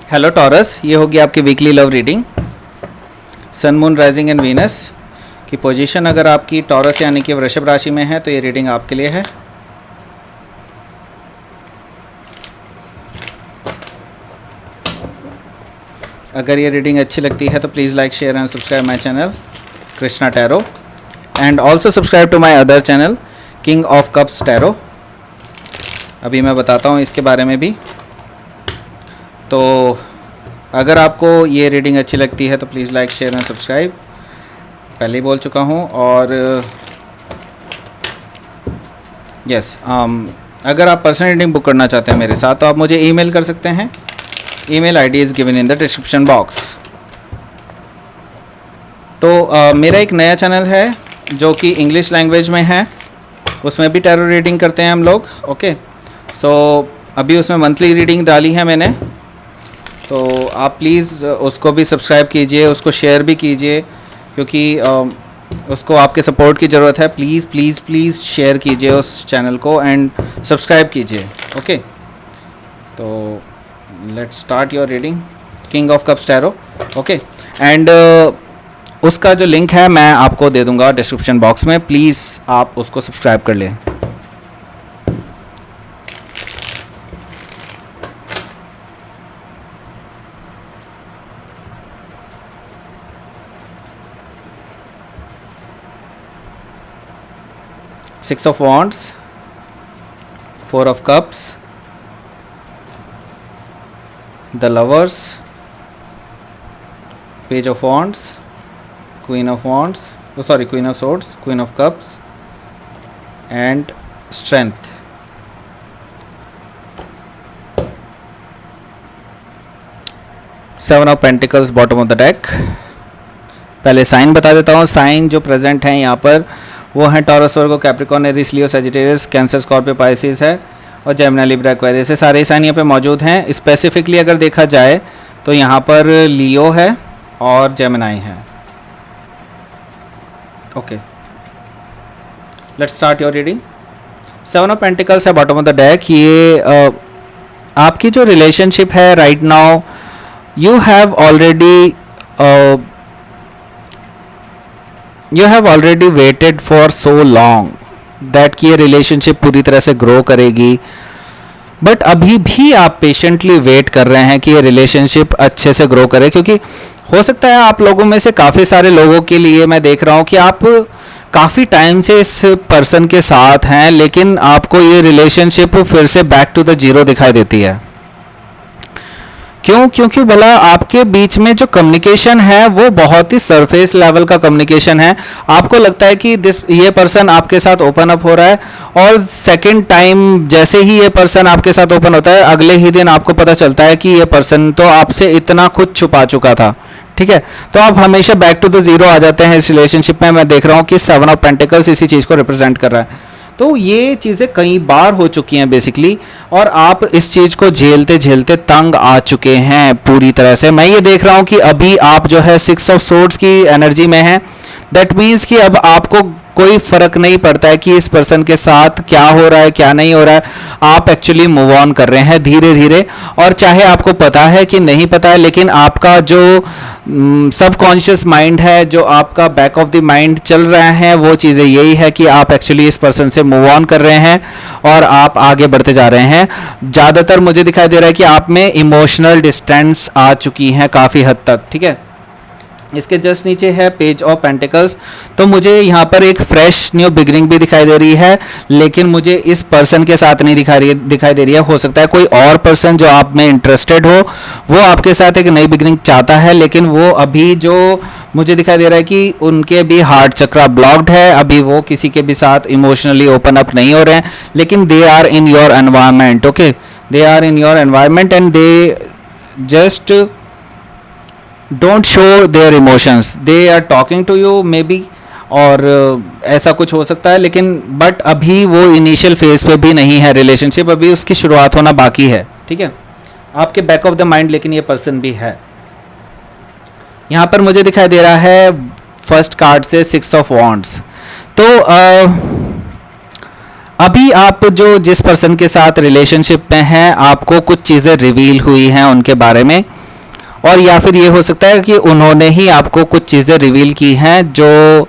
Hello taurus, ये होगी आपकी weekly love reading. Sun, moon, rising and Venus की पोजीशन अगर आपकी टॉरस यानी कि वृषभ राशि में है तो ये रीडिंग आपके लिए है। अगर ये रीडिंग अच्छी लगती है तो please like, share and subscribe my channel Krishna tarot and also subscribe to my other channel king of cups tarot. अभी मैं बताता हूँ इसके बारे में भी। तो अगर आपको ये रीडिंग अच्छी लगती है तो please like, share and subscribe, पहले ही बोल चुका हूँ। और यस, अगर आप पर्सनल रीडिंग बुक करना चाहते हैं मेरे साथ तो आप मुझे ईमेल कर सकते हैं। Email ID is given in the description box. तो मेरा एक नया चैनल है जो कि इंग्लिश लैंग्वेज में है, उसमें भी टैरो रीडिंग करते हैं हम लोग। ओके, सो अभी उसमें मंथली रीडिंग डाली है मैंने, तो आप प्लीज़ उसको भी सब्सक्राइब कीजिए, उसको शेयर भी कीजिए, क्योंकि उसको आपके सपोर्ट की ज़रूरत है। प्लीज़ प्लीज़ प्लीज़ शेयर कीजिए उस चैनल को एंड सब्सक्राइब कीजिए। ओके, तो let's start your reading king of cups tarot. Okay, and उसका जो लिंक है मैं आपको दे दूंगा डिस्क्रिप्शन बॉक्स में, प्लीज़ आप उसको सब्सक्राइब कर लें। Six of Wands, Four of Cups, the Lovers, Page of Wands, Queen of Wands, Queen of Swords, Queen of Cups, and Strength. Seven of Pentacles, bottom of the deck. पहले sign बता देता हूँ। Sign जो present हैं यहाँ पर वो हैं टॉरस, वर्गो, कैप्रिकॉर्न, एरीज, लियो, सजिटेरियस, कैंसर, स्कॉर्पियो, पाइसिस है और जेमिनी, लिब्रा, एक्वेरियस है। सारे साइन यहाँ पे मौजूद हैं। स्पेसिफिकली अगर देखा जाए तो यहाँ पर लियो है और जेमिनी है। Okay, let's start your reading. Seven of pentacles है बॉटम ऑफ द डेक। ये आपकी जो रिलेशनशिप है right now, you have already waited for so long that कि ये रिलेशनशिप पूरी तरह से ग्रो करेगी, बट अभी भी आप पेशेंटली वेट कर रहे हैं कि ये रिलेशनशिप अच्छे से ग्रो करे, क्योंकि हो सकता है आप लोगों में से काफ़ी सारे लोगों के लिए मैं देख रहा हूँ कि आप काफ़ी टाइम से इस पर्सन के साथ हैं, लेकिन आपको ये रिलेशनशिप फिर से बैक टू द जीरो दिखाई देती है। क्यों? क्योंकि भला आपके बीच में जो कम्युनिकेशन है वो बहुत ही सरफेस लेवल का कम्युनिकेशन है। आपको लगता है कि ये पर्सन आपके साथ ओपन अप हो रहा है और सेकंड टाइम जैसे ही ये पर्सन आपके साथ ओपन होता है, अगले ही दिन आपको पता चलता है कि ये पर्सन तो आपसे इतना कुछ छुपा चुका था। ठीक है, तो आप हमेशा बैक टू द जीरो आ जाते हैं इस रिलेशनशिप में। मैं देख रहा हूँ कि सेवन ऑफ पेंटिकल्स इसी चीज़ को रिप्रेजेंट कर रहा है। तो ये चीज़ें कई बार हो चुकी हैं बेसिकली, और आप इस चीज़ को झेलते झेलते तंग आ चुके हैं पूरी तरह से। मैं ये देख रहा हूँ कि अभी आप जो है सिक्स ऑफ सोर्ड्स की एनर्जी में हैं। दैट मीन्स कि अब आपको कोई फ़र्क नहीं पड़ता है कि इस पर्सन के साथ क्या हो रहा है क्या नहीं हो रहा है। आप एक्चुअली मूव ऑन कर रहे हैं धीरे धीरे, और चाहे आपको पता है कि नहीं पता है, लेकिन आपका जो सबकॉन्शियस माइंड है, जो आपका बैक ऑफ द माइंड चल रहा है, वो चीज़ें यही है कि आप एक्चुअली इस पर्सन से मूव ऑन कर रहे हैं और आप आगे बढ़ते जा रहे हैं। ज़्यादातर मुझे दिखाई दे रहा है कि आप में इमोशनल डिस्टेंस आ चुकी हैं काफ़ी हद तक। ठीक है, इसके जस्ट नीचे है पेज ऑफ पेंटिकल्स। तो मुझे यहाँ पर एक फ्रेश न्यू बिगिनिंग भी दिखाई दे रही है, लेकिन मुझे इस पर्सन के साथ नहीं दिखाई दे रही है। हो सकता है कोई और पर्सन जो आप में इंटरेस्टेड हो वो आपके साथ एक नई बिगिनिंग चाहता है, लेकिन वो अभी जो मुझे दिखाई दे रहा है कि उनके भी हार्ट चक्रा ब्लॉक्ड है। अभी वो किसी के भी साथ इमोशनली ओपन अप नहीं हो रहे हैं, लेकिन they are in your environment. Okay, they are in your environment and they just don't show their emotions, they are talking to you maybe, और ऐसा कुछ हो सकता है। लेकिन बट अभी वो इनिशियल फेज पे भी नहीं है रिलेशनशिप, अभी उसकी शुरुआत होना बाकी है। ठीक है, आपके बैक ऑफ द माइंड लेकिन ये पर्सन भी है। यहाँ पर मुझे दिखाई दे रहा है फर्स्ट कार्ड से सिक्स ऑफ वॉन्ड्स। तो अभी आप जिस पर्सन के साथ रिलेशनशिप में हैं, आपको कुछ चीज़ें रिवील हुई हैं उनके बारे में। और या फिर ये हो सकता है कि उन्होंने ही आपको कुछ चीज़ें रिवील की हैं जो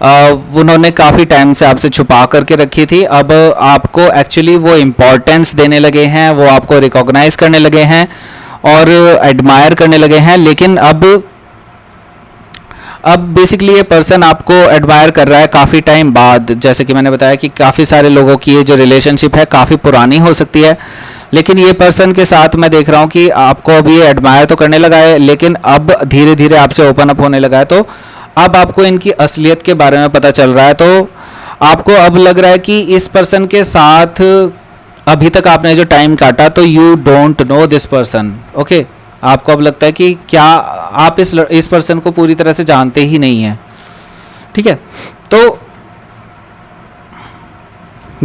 उन्होंने काफ़ी टाइम से आपसे छुपा करके रखी थी। अब आपको एक्चुअली वो इम्पोर्टेंस देने लगे हैं, वो आपको रिकॉग्नाइज करने लगे हैं और एडमायर करने लगे हैं। लेकिन अब बेसिकली ये पर्सन आपको एडमायर कर रहा है काफ़ी टाइम बाद। जैसे कि मैंने बताया कि काफ़ी सारे लोगों की ये जो रिलेशनशिप है काफ़ी पुरानी हो सकती है, लेकिन ये पर्सन के साथ मैं देख रहा हूँ कि आपको अब ये एडमायर तो करने लगा है, लेकिन अब धीरे धीरे आपसे ओपन अप होने लगा है। तो अब आपको इनकी असलियत के बारे में पता चल रहा है। तो आपको अब लग रहा है कि इस पर्सन के साथ अभी तक आपने जो टाइम काटा, तो you don't know this person. Okay, आपको अब लगता है कि क्या आप इस पर्सन को पूरी तरह से जानते ही नहीं हैं। ठीक है, तो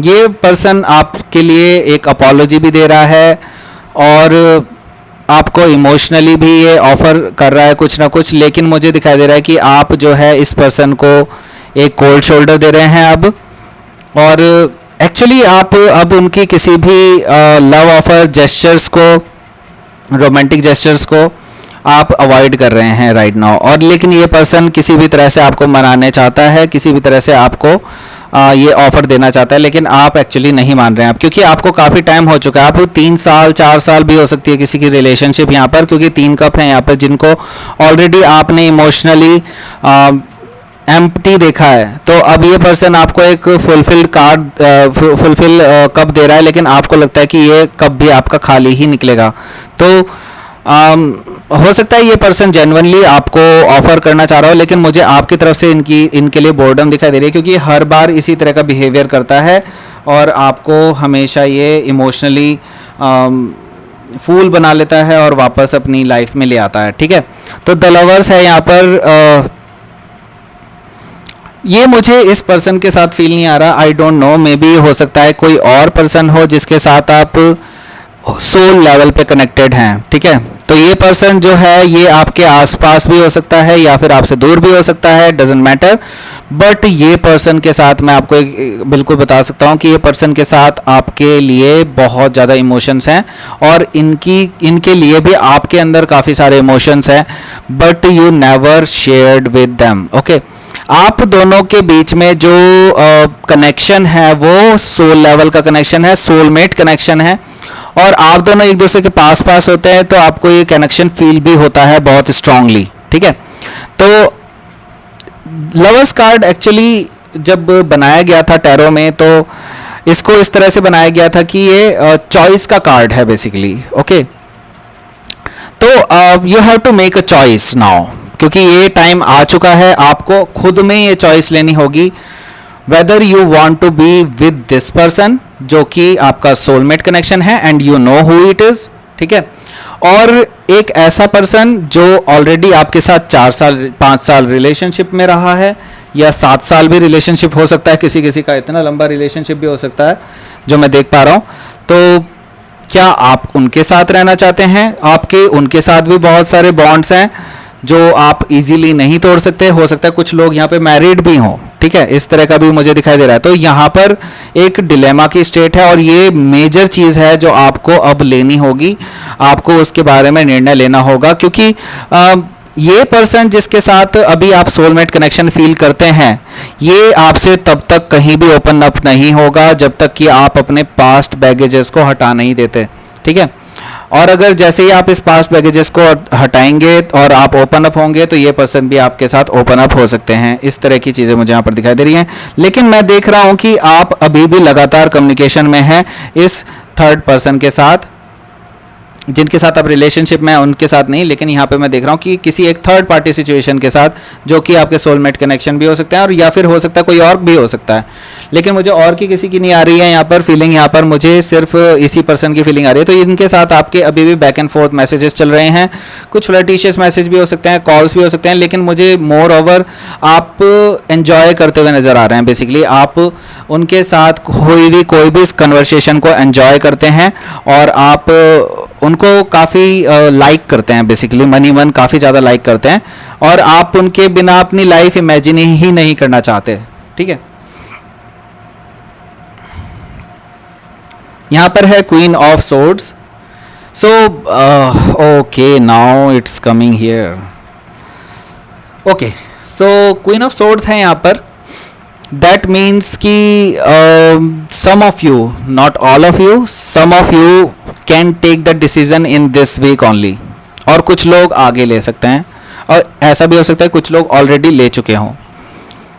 ये पर्सन आपके लिए एक अपॉलॉजी भी दे रहा है और आपको इमोशनली भी ये ऑफर कर रहा है कुछ ना कुछ। लेकिन मुझे दिखाई दे रहा है कि आप जो है इस पर्सन को एक कोल्ड शोल्डर दे रहे हैं अब। और एक्चुअली आप अब उनकी किसी भी लव ऑफर जेस्चर्स को, रोमांटिक जेस्चर्स को आप अवॉइड कर रहे हैं राइट नाउ। और लेकिन ये पर्सन किसी भी तरह से आपको मनाने चाहता है, किसी भी तरह से आपको ये ऑफर देना चाहता है, लेकिन आप एक्चुअली नहीं मान रहे हैं आप, क्योंकि आपको काफ़ी टाइम हो चुका है। आप 3 साल 4 साल भी हो सकती है किसी की रिलेशनशिप यहाँ पर, क्योंकि 3 कप हैं यहाँ पर जिनको ऑलरेडी आपने इमोशनली एम्प्टी देखा है। तो अब ये पर्सन आपको एक फुलफिल कप दे रहा है, लेकिन आपको लगता है कि ये कप भी आपका खाली ही निकलेगा। तो हो सकता है ये पर्सन जेन्युइनली आपको ऑफर करना चाह रहा हो, लेकिन मुझे आपकी तरफ से इनके लिए बोर्डम दिखाई दे रही है, क्योंकि हर बार इसी तरह का बिहेवियर करता है और आपको हमेशा ये इमोशनली फूल बना लेता है और वापस अपनी लाइफ में ले आता है। ठीक है, तो द लवर्स है यहाँ पर। ये मुझे इस पर्सन के साथ फील नहीं आ रहा। I don't know, may be हो सकता है कोई और पर्सन हो जिसके साथ आप सोल लेवल पे कनेक्टेड हैं। ठीक है, तो ये पर्सन जो है ये आपके आसपास भी हो सकता है या फिर आपसे दूर भी हो सकता है, डजेंट मैटर। बट ये पर्सन के साथ मैं आपको बिल्कुल बता सकता हूँ कि ये पर्सन के साथ आपके लिए बहुत ज़्यादा इमोशंस हैं और इनके लिए भी आपके अंदर काफ़ी सारे इमोशंस हैं, but you never shared with them. Okay, आप दोनों के बीच में जो कनेक्शन है वो सोल लेवल का कनेक्शन है, सोलमेट कनेक्शन है, और आप दोनों एक दूसरे के पास होते हैं, तो आपको ये कनेक्शन फील भी होता है बहुत स्ट्रांगली। ठीक है, तो लवर्स कार्ड एक्चुअली जब बनाया गया था टैरो में, तो इसको इस तरह से बनाया गया था कि ये चॉइस का कार्ड है बेसिकली। ओके, तो you have to make a choice now, क्योंकि ये टाइम आ चुका है, आपको खुद में ये चॉइस लेनी होगी whether you want to be with this person जो कि आपका सोलमेट कनेक्शन है and you know who it is. ठीक है, और एक ऐसा पर्सन जो ऑलरेडी आपके साथ 4 साल 5 साल रिलेशनशिप में रहा है, या 7 साल भी रिलेशनशिप हो सकता है, किसी किसी का इतना लंबा रिलेशनशिप भी हो सकता है जो मैं देख पा रहा हूँ। तो क्या आप उनके साथ रहना चाहते हैं? आपके उनके साथ भी बहुत सारे बॉन्ड्स हैं जो आप इजीली नहीं तोड़ सकते। हो सकता है कुछ लोग यहाँ पे मैरिड भी हों। ठीक है, इस तरह का भी मुझे दिखाई दे रहा है। तो यहाँ पर एक डिलेमा की स्टेट है और ये मेजर चीज़ है जो आपको अब लेनी होगी, आपको उसके बारे में निर्णय लेना होगा, क्योंकि ये पर्सन जिसके साथ अभी आप सोलमेट कनेक्शन फील करते हैं, ये आपसे तब तक कहीं भी ओपन अप नहीं होगा जब तक कि आप अपने पास्ट बैगेजेस को हटा नहीं देते। ठीक है, और अगर जैसे ही आप इस पास्ट बैगेजेस को हटाएंगे और आप ओपन अप होंगे, तो ये पर्सन भी आपके साथ ओपन अप हो सकते हैं। इस तरह की चीज़ें मुझे यहाँ पर दिखाई दे रही हैं। लेकिन मैं देख रहा हूँ कि आप अभी भी लगातार कम्युनिकेशन में हैं इस थर्ड पर्सन के साथ, जिनके साथ आप रिलेशनशिप में हैं उनके साथ नहीं, लेकिन यहाँ पे मैं देख रहा हूँ कि किसी एक थर्ड पार्टी सिचुएशन के साथ, जो कि आपके सोलमेट कनेक्शन भी हो सकते हैं और या फिर हो सकता है कोई और भी हो सकता है। लेकिन मुझे और की किसी की नहीं आ रही है यहाँ पर फीलिंग, यहाँ पर मुझे सिर्फ इसी पर्सन की फीलिंग आ रही है। तो इनके साथ आपके अभी भी बैक एंड फोर्थ मैसेजेस चल रहे हैं, कुछ फ्लर्टिशियस मैसेज भी हो सकते हैं, कॉल्स भी हो सकते हैं, लेकिन मुझे मोर ओवर आप एंजॉय करते हुए नज़र आ रहे हैं। बेसिकली आप उनके साथ हुई हुई कोई भी इस कन्वर्सेशन को एंजॉय करते हैं और आप उनको काफ़ी लाइक करते हैं, बेसिकली मनी मन काफ़ी ज़्यादा लाइक करते हैं, और आप उनके बिना अपनी लाइफ इमेजिन ही नहीं करना चाहते। ठीक है, यहाँ पर है queen of swords. So okay, now it's coming here. Okay, so Queen of Swords है यहाँ पर. That means कि some of you, not all of you, some of you can take the decision in this week only. और कुछ लोग आगे ले सकते हैं, और ऐसा भी हो सकता है कुछ लोग ऑलरेडी ले चुके हों.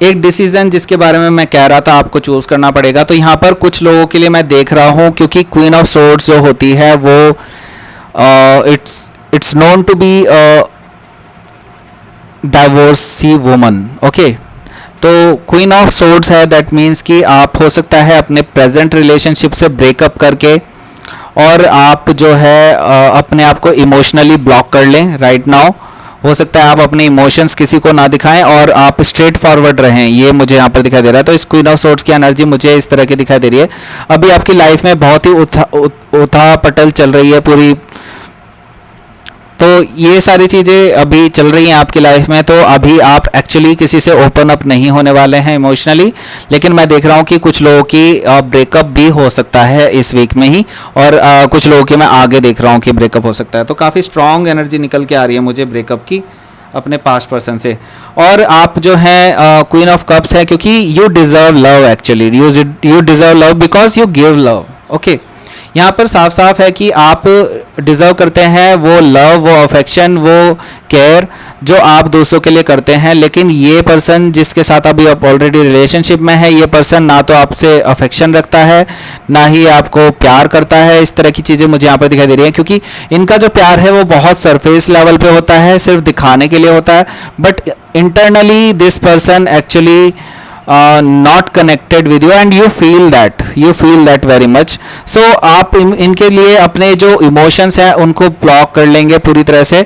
एक डिसीजन जिसके बारे में मैं कह रहा था आपको चूज़ करना पड़ेगा. तो यहाँ पर कुछ लोगों के लिए मैं देख रहा हूँ, क्योंकि क्वीन ऑफ सोर्ड्स जो होती है वो it's known to be divorcee woman. Okay, तो क्वीन ऑफ सोर्ड्स है, दैट मीन्स कि आप हो सकता है अपने प्रेजेंट रिलेशनशिप से ब्रेकअप करके और आप जो है अपने आप को इमोशनली ब्लॉक कर लें राइट नाउ. हो सकता है आप अपने इमोशंस किसी को ना दिखाएं और आप स्ट्रेट फॉरवर्ड रहें, ये मुझे यहाँ पर दिखाई दे रहा है. तो इस क्वीन ऑफ सोर्ड्स की एनर्जी मुझे इस तरह की दिखाई दे रही है. अभी आपकी लाइफ में बहुत ही उथा पटल चल रही है पूरी. तो ये सारी चीज़ें अभी चल रही हैं आपकी लाइफ में. तो अभी आप एक्चुअली किसी से ओपन अप नहीं होने वाले हैं इमोशनली, लेकिन मैं देख रहा हूँ कि कुछ लोगों की ब्रेकअप भी हो सकता है इस वीक में ही, और कुछ लोगों की मैं आगे देख रहा हूँ कि ब्रेकअप हो सकता है. तो काफ़ी स्ट्रॉन्ग एनर्जी निकल के आ रही है मुझे ब्रेकअप की अपने पास्ट पर्सन से. और आप जो है क्वीन ऑफ कप्स है, क्योंकि you deserve love. Actually you deserve love because you give love. Okay, यहाँ पर साफ साफ है कि आप डिज़र्व करते हैं वो लव, वो अफेक्शन, वो केयर जो आप दूसरों के लिए करते हैं. लेकिन ये पर्सन जिसके साथ अभी आप ऑलरेडी रिलेशनशिप में है, ये पर्सन ना तो आपसे अफेक्शन रखता है, ना ही आपको प्यार करता है. इस तरह की चीज़ें मुझे यहाँ पर दिखाई दे रही हैं, क्योंकि इनका जो प्यार है वो बहुत सरफेस लेवल पे होता है, सिर्फ दिखाने के लिए होता है. But internally this person actually not connected with you and you feel that very much. so आप इनके लिए अपने जो इमोशंस हैं उनको ब्लॉक कर लेंगे पूरी तरह से.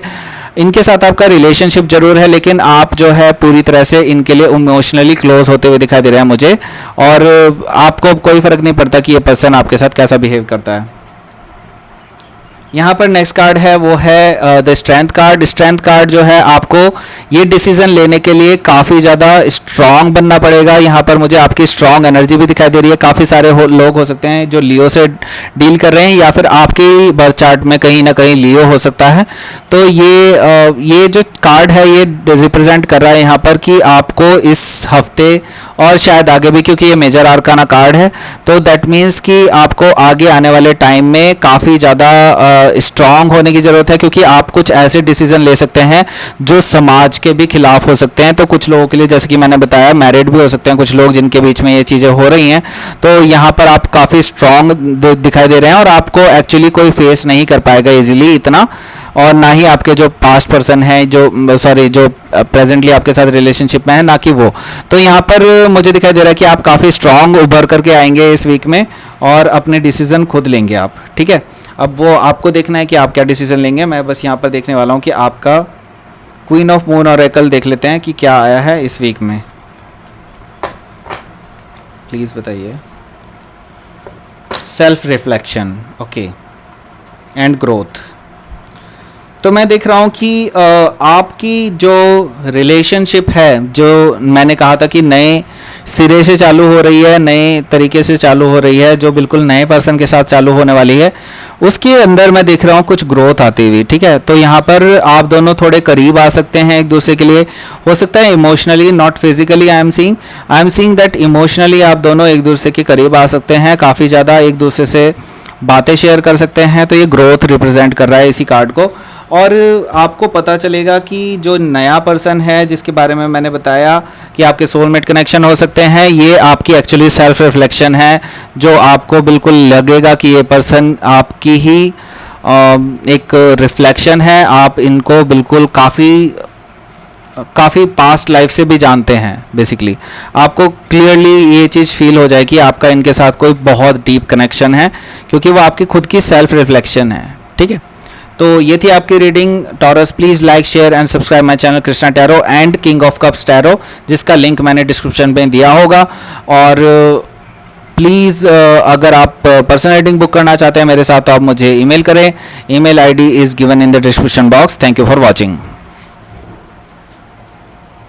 इनके साथ आपका रिलेशनशिप जरूर है, लेकिन आप जो है पूरी तरह से इनके लिए इमोशनली क्लोज होते हुए दिखाई दे रहे हैं मुझे. और आपको कोई फ़र्क नहीं पड़ता कि ये पर्सन आपके साथ कैसा बिहेव करता है. यहाँ पर नेक्स्ट कार्ड है वो है the strength card. Strength card जो है आपको ये डिसीजन लेने के लिए काफ़ी ज़्यादा स्ट्रांग बनना पड़ेगा. यहाँ पर मुझे आपकी स्ट्रांग एनर्जी भी दिखाई दे रही है. काफ़ी सारे लोग हो सकते हैं जो लियो से डील कर रहे हैं, या फिर आपकी बर्थ चार्ट में कहीं ना कहीं लियो हो सकता है. तो ये जो कार्ड है ये रिप्रेजेंट कर रहा है यहाँ पर कि आपको इस हफ्ते और शायद आगे भी, क्योंकि ये मेजर आर्काना कार्ड है, तो दैट मीन्स कि आपको आगे आने वाले टाइम में काफ़ी ज़्यादा स्ट्रांग होने की ज़रूरत है, क्योंकि आप कुछ ऐसे डिसीजन ले सकते हैं जो समाज के भी खिलाफ हो सकते हैं. तो कुछ लोगों के लिए, जैसे कि मैंने बताया, मैरिड भी हो सकते हैं कुछ लोग जिनके बीच में ये चीज़ें हो रही हैं. तो यहाँ पर आप काफ़ी स्ट्रांग दिखाई दे रहे हैं, और आपको एक्चुअली कोई फेस नहीं कर पाएगा इजीली इतना, और ना ही आपके जो पास्ट पर्सन है जो प्रेजेंटली आपके साथ रिलेशनशिप में है, ना कि वो. तो यहाँ पर मुझे दिखाई दे रहा है कि आप काफ़ी स्ट्रांग उभर करके आएंगे इस वीक में, और अपने डिसीज़न खुद लेंगे आप. ठीक है, अब वो आपको देखना है कि आप क्या डिसीजन लेंगे. मैं बस यहाँ पर देखने वाला हूँ कि आपका क्वीन ऑफ मून ऑरेकल देख लेते हैं कि क्या आया है इस वीक में. प्लीज़ बताइए. Self reflection, okay, and growth. तो मैं देख रहा हूँ कि आपकी जो रिलेशनशिप है, जो मैंने कहा था कि नए सिरे से चालू हो रही है, नए तरीके से चालू हो रही है, जो बिल्कुल नए पर्सन के साथ चालू होने वाली है, उसके अंदर मैं देख रहा हूँ कुछ ग्रोथ आती हुई. ठीक है, तो यहाँ पर आप दोनों थोड़े करीब आ सकते हैं एक दूसरे के लिए. हो सकता है emotionally, not physically. I am seeing that emotionally आप दोनों एक दूसरे के करीब आ सकते हैं, काफ़ी ज़्यादा एक दूसरे से बातें शेयर कर सकते हैं. तो ये ग्रोथ रिप्रेजेंट कर रहा है इसी कार्ड को. और आपको पता चलेगा कि जो नया पर्सन है जिसके बारे में मैंने बताया कि आपके सोलमेट कनेक्शन हो सकते हैं, ये आपकी एक्चुअली सेल्फ रिफ्लेक्शन है, जो आपको बिल्कुल लगेगा कि ये पर्सन आपकी ही एक रिफ्लेक्शन है. आप इनको बिल्कुल काफ़ी पास्ट लाइफ से भी जानते हैं. बेसिकली आपको क्लियरली ये चीज़ फील हो जाए कि आपका इनके साथ कोई बहुत डीप कनेक्शन है, क्योंकि वो आपकी खुद की सेल्फ रिफ्लेक्शन है. ठीक है, तो ये थी आपकी reading taurus. Please like, share and subscribe my channel Krishna tarot and king of cups tarot, जिसका लिंक मैंने डिस्क्रिप्शन में दिया होगा. और प्लीज़ अगर आप पर्सनल रीडिंग बुक करना चाहते हैं मेरे साथ, तो आप मुझे ईमेल करें. Email ID is given in the description box. Thank you for watching.